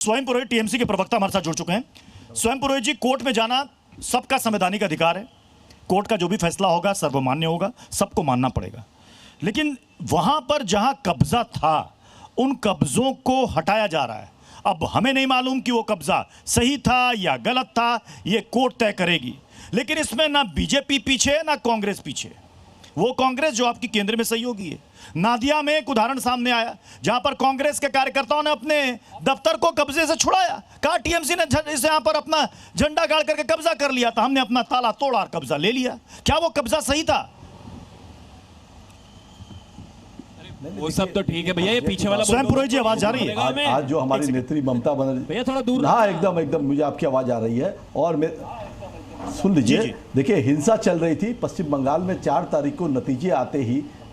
स्वयं पुरोहित टीएमसी के प्रवक्ता हमारे साथ जुड़ चुके हैं। स्वयं पुरोहित जी, कोर्ट में जाना सबका संवैधानिक अधिकार है। कोर्ट का जो भी फैसला होगा सर्वमान्य होगा, सबको मानना पड़ेगा। लेकिन वहां पर जहां कब्जा था, उन कब्जों को हटाया जा रहा है। अब हमें नहीं मालूम कि वो कब्जा सही था या गलत था, ये कोर्ट तय करेगी। लेकिन इसमें ना बीजेपी पीछे है ना कांग्रेस पीछे। वो कांग्रेस जो आपकी केंद्र में सहयोगी है। नादिया में एक उदाहरण सामने आया जहां पर कांग्रेस के कार्यकर्ताओं ने अपने दफ्तर को कब्जे से छुड़ाया। कहा टीएमसी ने इस यहां पर अपना झंडा गाड़ करके कब्जा कर लिया था, हमने अपना ताला तोड़ा और कब्जा ले लिया। क्या वो कब्जा सही था? वो सब तो ठीक है भैया, ये पीछे वाला स्वयं पुरोहित जी आवाज जा रही है। आज जो हमारी नेत्री ममता बनर्जी, भैया थोड़ा दूर। हाँ एकदम मुझे आपकी आवाज आ रही है। और मैं सुन लीजिए, देखिए हिंसा चल रही थी पश्चिम बंगाल में। 4 तारीख को नतीजे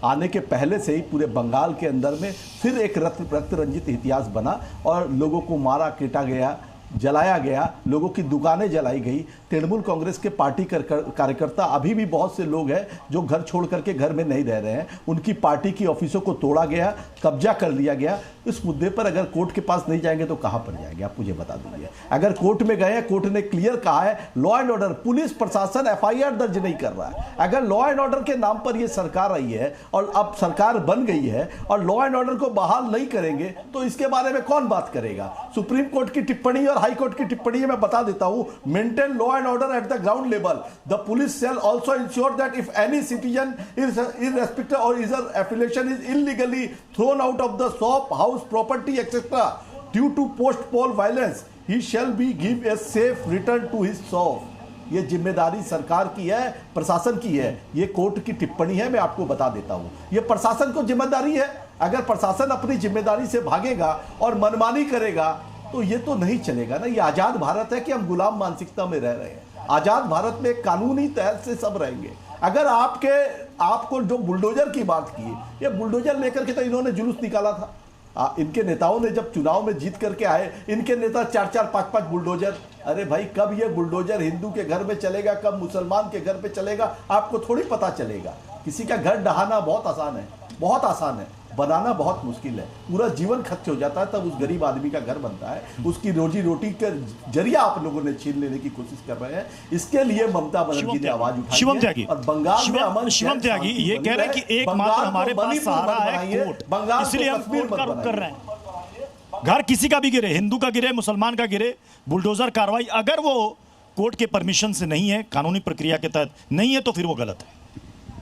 आने के पहले से ही पूरे बंगाल के अंदर में फिर एक रक्त रंजित इतिहास बना और लोगों को मारा पीटा गया, जलाया गया, लोगों की दुकानें जलाई गई। तृणमूल कांग्रेस के पार्टी कार्यकर्ता, अभी भी बहुत से लोग हैं जो घर छोड़ करके घर में नहीं रह रहे हैं। उनकी पार्टी की ऑफिसों को तोड़ा गया, कब्जा कर लिया गया। इस मुद्दे पर अगर कोर्ट के पास नहीं जाएंगे तो कहां पर जाएंगे, आप मुझे बता दीजिए। अगर कोर्ट में गए, कोर्ट ने क्लियर कहा है लॉ एंड ऑर्डर, पुलिस प्रशासन एफआईआर दर्ज नहीं कर रहा है। अगर लॉ एंड ऑर्डर के नाम पर यह सरकार आई है और अब सरकार बन गई है और लॉ एंड ऑर्डर को बहाल नहीं करेंगे तो इसके बारे में कौन बात करेगा? सुप्रीम कोर्ट की टिप्पणी और हाई कोर्ट की टिप्पणी मैं बता देता हूं। Maintain law and order at the ground level. The police shall also ensure that if any citizen is irrespective or his affiliation is illegally thrown out of the shop, house, property, etc. due to post-poll violence, he shall be give a safe return to his shop. ये जिम्मेदारी सरकार की है, प्रशासन की है। ये court की टिप्पणी है, मैं आपको बता देता हूं। ये प्रशासन को जिम्मेदारी है। अगर प्रशासन अपनी जिम्मेदारी से भागेगा और मनमानी करेगा तो ये तो नहीं चलेगा ना। ये आजाद भारत है कि हम गुलाम मानसिकता में रह रहे हैं? आजाद भारत में कानूनी तहत से सब रहेंगे। अगर आपको जो बुलडोजर की बात की, ये बुलडोजर लेकर के तो इन्होंने जुलूस निकाला था। इनके नेताओं ने जब चुनाव में जीत करके आए, इनके नेता 4-4, 5-5 बुलडोजर। अरे भाई, कब ये बुलडोजर हिंदू के घर में चलेगा, कब मुसलमान के घर पे चलेगा, आपको थोड़ी पता चलेगा। किसी का घर ढहाना बहुत आसान है, बहुत आसान है, बनाना बहुत मुश्किल है। पूरा जीवन खर्च हो जाता है, तब उस गरीब आदमी का घर बनता है। उसकी रोजी रोटी का जरिया आप लोगों ने छीन लेने की कोशिश कर रहे हैं। इसके लिए ममता बनर्जी ने आवाज उठाई है। और बंगाल में अमन शिवम त्यागी ये कह रहे हैं कि एकमात्र हमारे पास सहारा है कोर्ट, इसलिए हम कोर्ट का रुख कर रहे हैं। घर किसी का भी गिरे, हिंदू का गिरे, मुसलमान का गिरे, बुलडोजर कार्रवाई अगर वो कोर्ट के परमिशन से नहीं है, कानूनी प्रक्रिया के तहत नहीं है, तो फिर वो गलत है।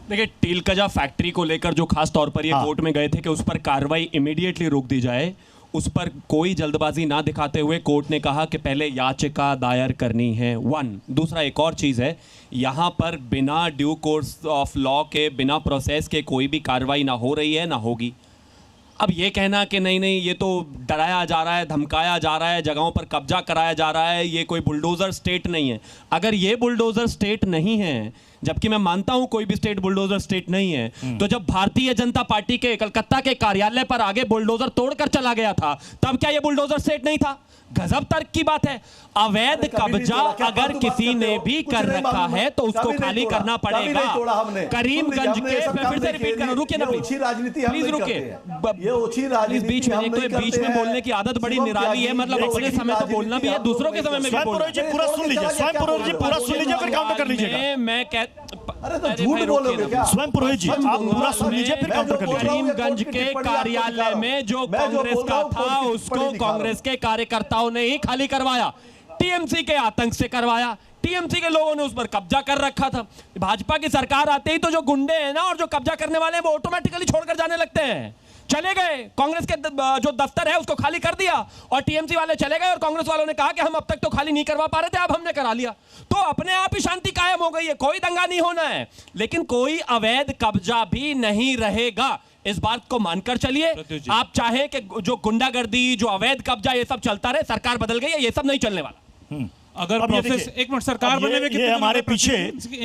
देखिए, टीलकजा फैक्ट्री को लेकर जो खास तौर पर ये कोर्ट में गए थे कि उस पर कार्रवाई इमीडिएटली रोक दी जाए, उस पर कोई जल्दबाजी ना दिखाते हुए कोर्ट ने कहा कि पहले याचिका दायर करनी है। 1 दूसरा एक और चीज़ है, यहाँ पर बिना ड्यू कोर्स ऑफ लॉ के, बिना प्रोसेस के कोई भी कार्रवाई ना हो रही है ना होगी। अब ये कहना कि नहीं ये तो डराया जा रहा है, धमकाया जा रहा है, जगहों पर कब्जा कराया जा रहा है, ये कोई बुलडोज़र स्टेट नहीं है। अगर ये बुलडोज़र स्टेट नहीं है, जबकि मैं मानता हूं कोई भी स्टेट बुलडोज़र स्टेट नहीं है, तो जब भारतीय जनता पार्टी के कलकत्ता के कार्यालय पर आगे बुलडोज़र तोड़कर चला गया था, तब क्या ये बुलडोज़र स्टेट नहीं था? गजब तर्क की बात है। अवैध कब्जा अगर किसी ने भी कर रखा है तो उसको खाली करना पड़ेगा। करीमगंज के, मैं फिर से रिपीट कर रहा हूं, रुकिए ना प्लीज रुकिए। बीच में बोलने की आदत बड़ी निराली है, मतलब अपने समय तो बोलना भी है, दूसरों के समय में भी बोलना है। पूरा सुन लीजिए, स्वयं पुरोहित जी पूरा सुन लीजिए, फिर काउंटर कर लीजिएगा। मैं अरे तो झूठ बोलोगे क्या? स्वयं पुरोहित जी आप पूरा सुन लीजिए, फिर काउंटर कर लीजिए। करीमगंज के कार्यालय में जो कांग्रेस का था, उसको कांग्रेस के कार्यकर्ताओं ने ही खाली करवाया, टीएमसी के आतंक से करवाया। टीएमसी के लोगों ने उस पर कब्जा कर रखा था। भाजपा की सरकार आते ही तो जो गुंडे हैं ना और जो कब्जा करने वाले हैं, वो ऑटोमेटिकली छोड़कर जाने लगते हैं। चले गए, कांग्रेस के जो दफ्तर है उसको खाली कर दिया और टीएमसी वाले चले गए और कांग्रेस वालों ने कहा कि हम अब तक तो खाली नहीं करवा पा रहे थे, अब हमने करा लिया। तो अपने आप ही शांति कायम हो गई है, कोई दंगा नहीं होना है। लेकिन कोई अवैध कब्जा भी नहीं रहेगा, इस बात को मानकर चलिए। आप चाहे कि जो गुंडागर्दी, जो अवैध कब्जा, ये सब चलता रहे, सरकार बदल गई है, ये सब नहीं चलने वाला। अगर प्रोसेस, एक मिनट, सरकार बनने में हमारे पीछे